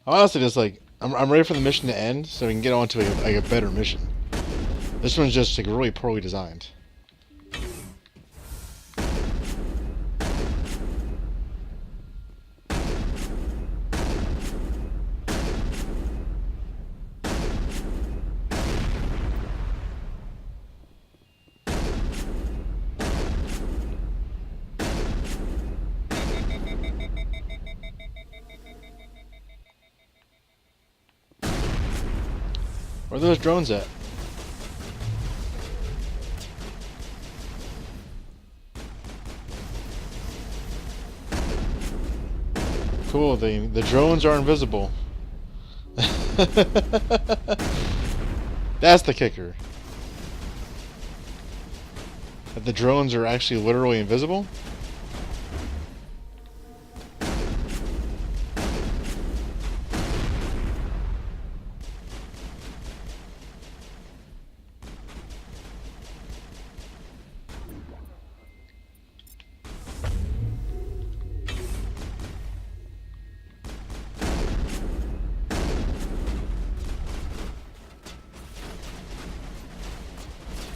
Honestly, just like I'm ready for the mission to end so we can get on to a better mission. This one's just like really poorly designed. Where are those drones at? Cool. The drones are invisible. That's the kicker. That the drones are actually literally invisible.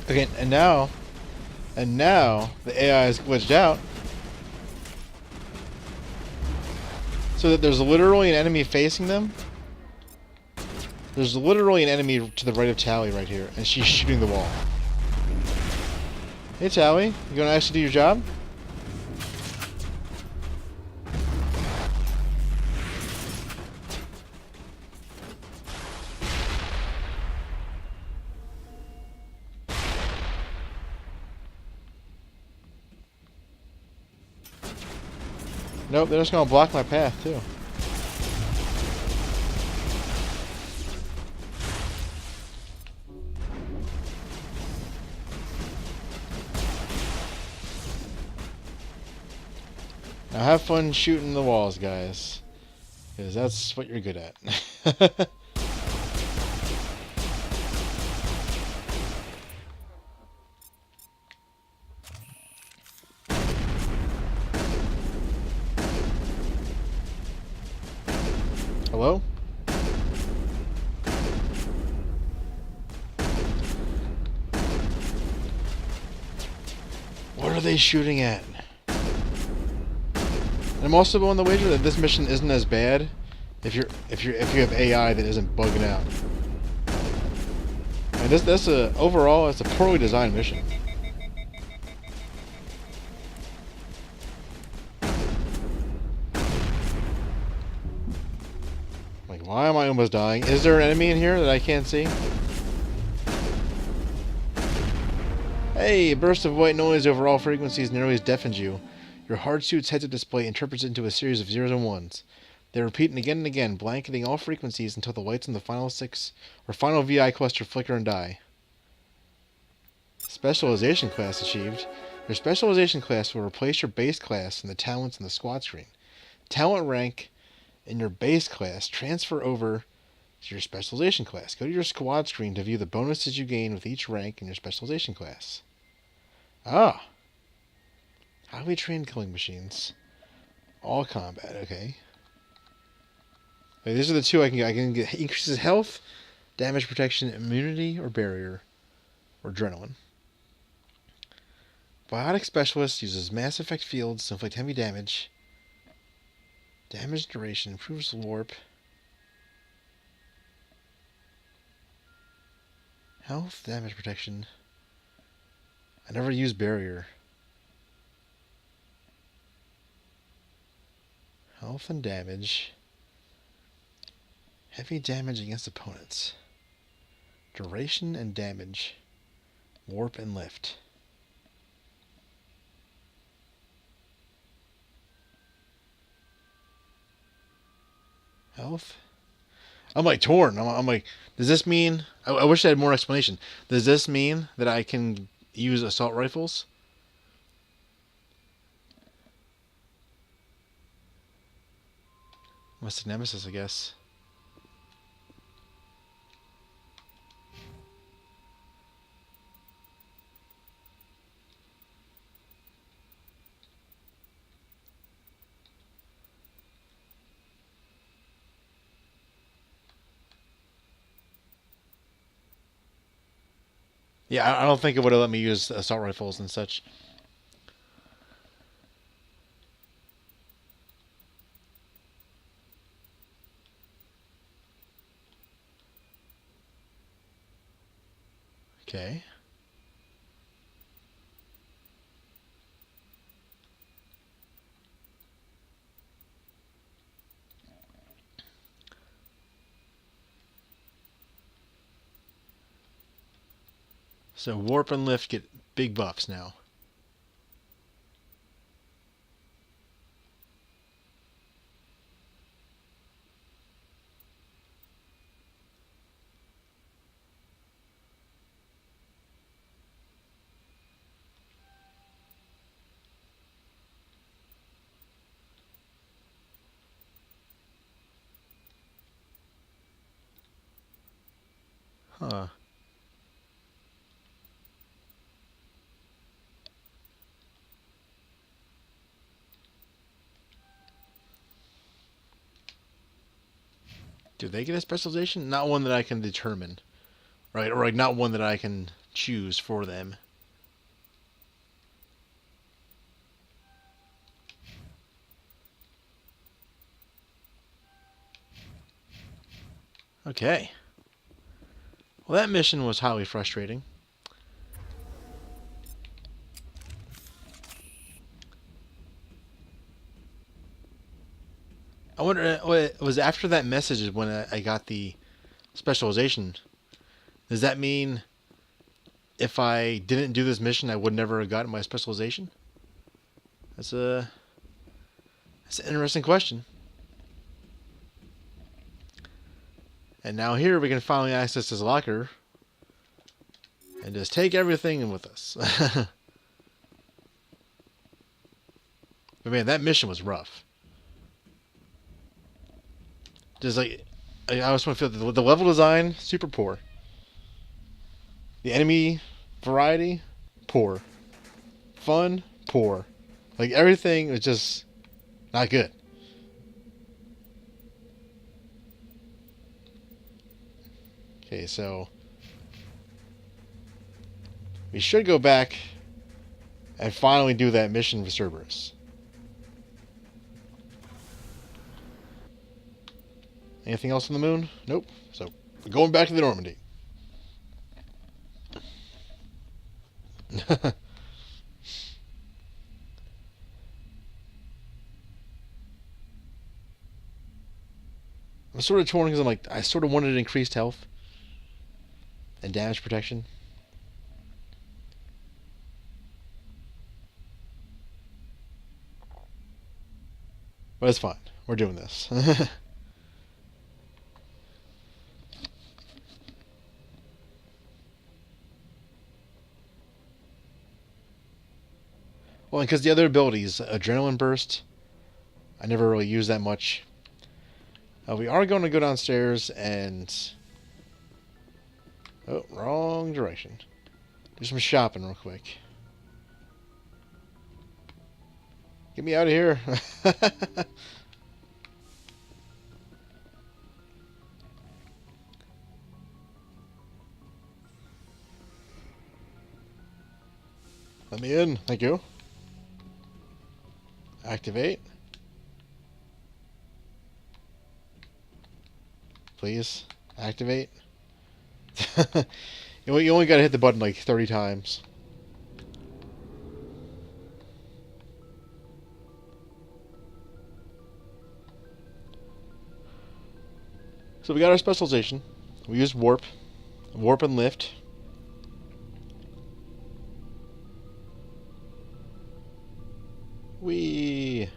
Okay, and now the AI is glitched out, so that there's literally an enemy facing them. There's literally an enemy to the right of Tally right here, and she's shooting the wall. Hey Tally, you gonna actually do your job? Nope, they're just gonna block my path too. Now have fun shooting the walls, guys. Because that's what you're good at. Hello? What are they shooting at? And I'm also willing to wager that this mission isn't as bad if you have AI that isn't bugging out. And overall it's a poorly designed mission. Like, why am I almost dying? Is there an enemy in here that I can't see? Hey, a burst of white noise over all frequencies nearly deafens you. Your hard suit's heads-up display interprets it into a series of zeros and ones. They repeat again and again, blanketing all frequencies until the lights in the final VI cluster flicker and die. Specialization class achieved. Your specialization class will replace your base class in the talents in the squad screen. Talent rank in your base class transfer over to your specialization class. Go to your squad screen to view the bonuses you gain with each rank in your specialization class. Ah. Highly trained killing machines. All combat, okay. These are the two I can get. I can get increases health, damage protection, immunity, or barrier, or adrenaline. Biotic Specialist uses mass effect fields to inflict heavy damage. Damage duration improves warp. Health, damage protection. I never use barrier. Health and damage. Heavy damage against opponents. Duration and damage. Warp and lift. Health? I'm like torn. I'm like, does this mean... I wish I had more explanation. Does this mean that I can use assault rifles? Mystic Nemesis, I guess. Yeah, I don't think it would have let me use assault rifles and such. Okay. So warp and lift get big buffs now. Huh. Do they get a specialization? Not one that I can determine. Right? Or like not one that I can choose for them. Okay. Well, that mission was highly frustrating. I wonder, it was after that message is when I got the specialization. Does that mean if I didn't do this mission, I would never have gotten my specialization? That's a that's an interesting question. And now here we can finally access this locker and just take everything with us. But man, that mission was rough. Just like I always want to feel the level design super poor. The enemy variety poor. Fun poor. Like everything was just not good. Okay, so we should go back and finally do that mission for Cerberus. Anything else on the moon? Nope. So we're going back to the Normandy. I'm sort of torn because I'm like, I sort of wanted increased health and damage protection. But it's fine. We're doing this. Well, because the other abilities, Adrenaline Burst, I never really used that much. We are going to go downstairs and... Oh, wrong direction. Do some shopping real quick. Get me out of here. Let me in. Thank you. Activate. Please. Activate. You only gotta hit the button like 30 times. So we got our specialization. We used warp. Warp and lift. We...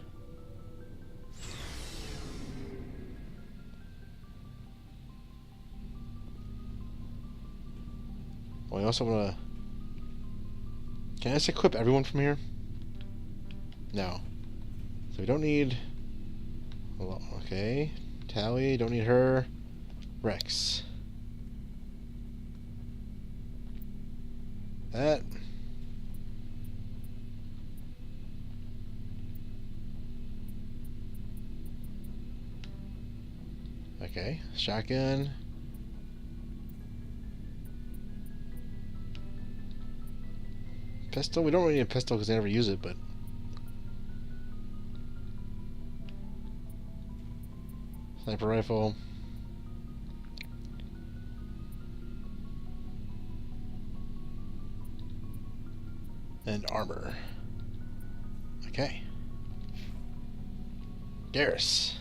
Well, I also want to... Can I just equip everyone from here? No. So we don't need... Okay. Tally, don't need her. Rex. That. Okay. Shotgun. Pistol? We don't really need a pistol because I never use it, but... Sniper rifle. And armor. Okay. Garrus.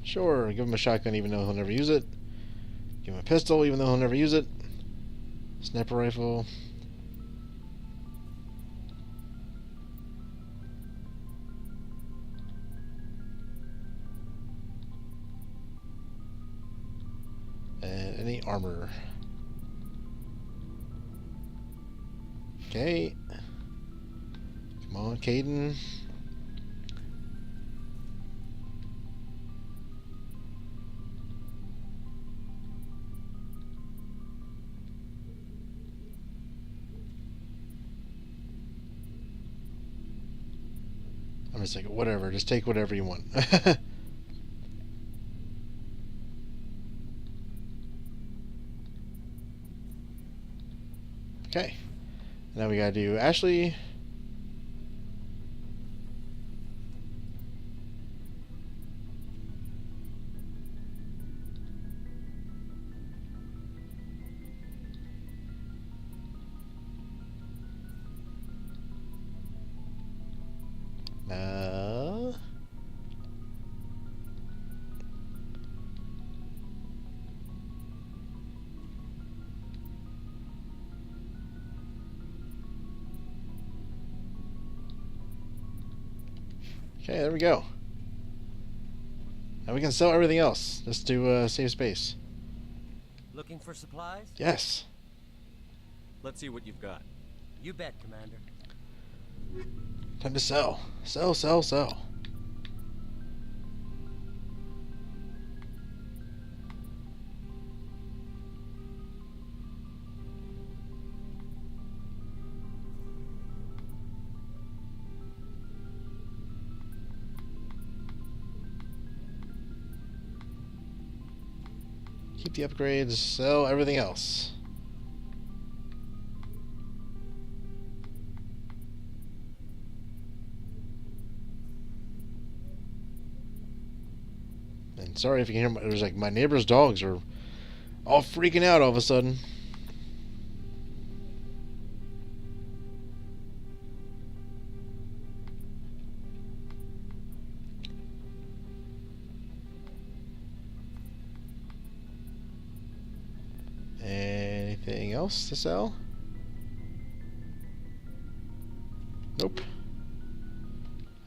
Sure, give him a shotgun even though he'll never use it. Give him a pistol even though he'll never use it. Sniper rifle. And any armor. Okay. Come on, Caden. I'm just like, whatever. Just take whatever you want. Okay. Now we gotta do Ashley. Okay, there we go. Now we can sell everything else, just to save space. Looking for supplies? Yes. Let's see what you've got. You bet, Commander. Time to sell. Sell, sell, sell. Keep the upgrades, sell everything else. And sorry if you can hear, there's like my neighbor's dogs are all freaking out all of a sudden. Anything else to sell? Nope.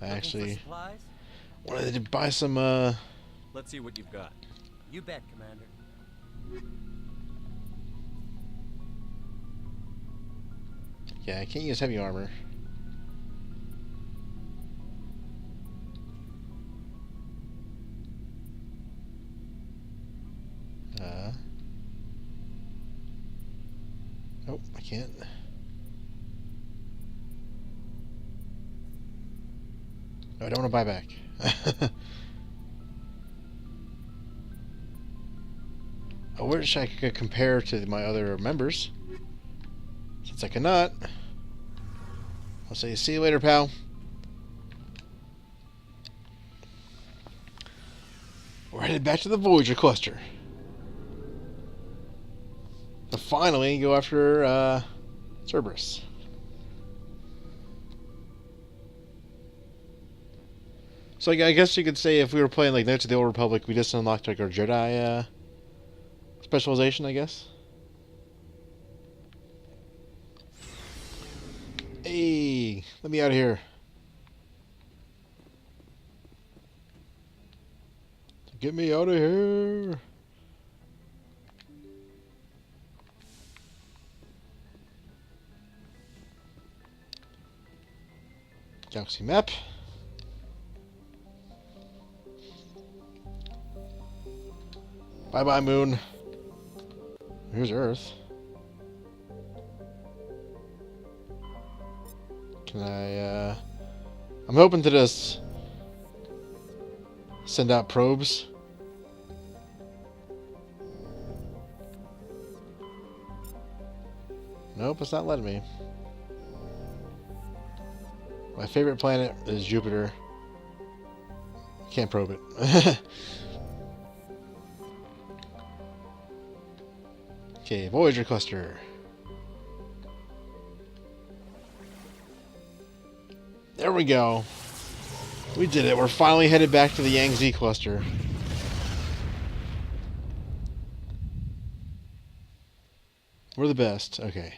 I actually wanted to buy some Let's see what you've got. You bet, Commander. yeah, I can't use heavy armor. Nope, I can't. No, I don't want to buy back. I wish I could compare to my other members. Since I cannot, I'll say see you later, pal. We're headed back to the Voyager cluster to finally go after Cerberus. So I guess you could say if we were playing like Knights of the Old Republic, we just unlocked like our Jedi specialization, I guess. Hey, let me out of here. Get me out of here. Galaxy map. Bye-bye, moon. Here's Earth. Can I, I'm hoping to just send out probes Nope, it's not letting me. My favorite planet is Jupiter. Can't probe it. Okay, Voyager cluster. There we go. We did it. We're finally headed back to the Yangtze cluster. We're the best. Okay.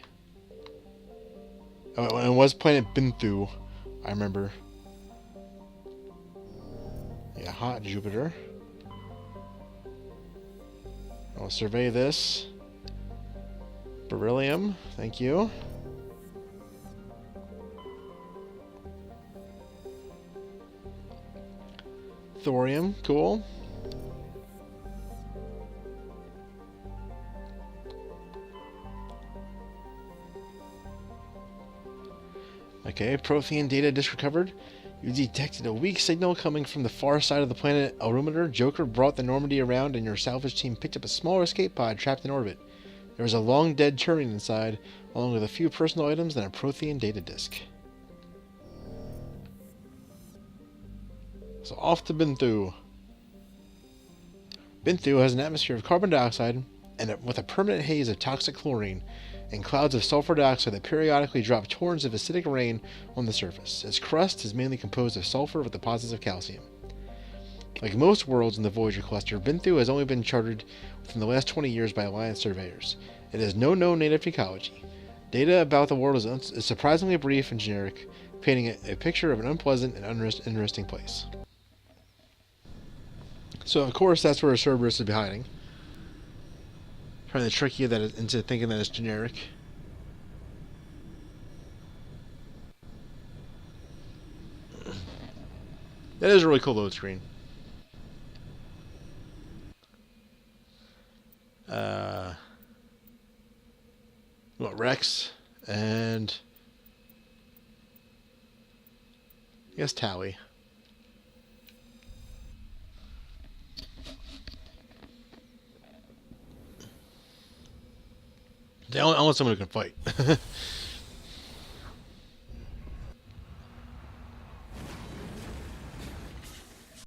Oh, and it was planet Binthu, I remember. Yeah, hot Jupiter. I'll survey this. Beryllium, thank you. Thorium, cool. Okay, Prothean data disk recovered. You detected a weak signal coming from the far side of the planet Alrumeter. Joker brought the Normandy around and your salvage team picked up a smaller escape pod trapped in orbit. There was a long dead Turian inside, along with a few personal items and a Prothean data disk. So off to Binthu. Binthu has an atmosphere of carbon dioxide and with a permanent haze of toxic chlorine and clouds of sulfur dioxide that periodically drop torrents of acidic rain on the surface. Its crust is mainly composed of sulfur with deposits of calcium. Like most worlds in the Voyager cluster, Binthu has only been charted within the last 20 years by Alliance surveyors. It has no known native ecology. Data about the world is surprisingly brief and generic, painting a picture of an unpleasant and uninteresting place. So, of course, that's where Cerberus would be hiding. Trying to trick you into thinking that it's generic. That is a really cool load screen. Rex and I guess Tally. I want someone who can fight.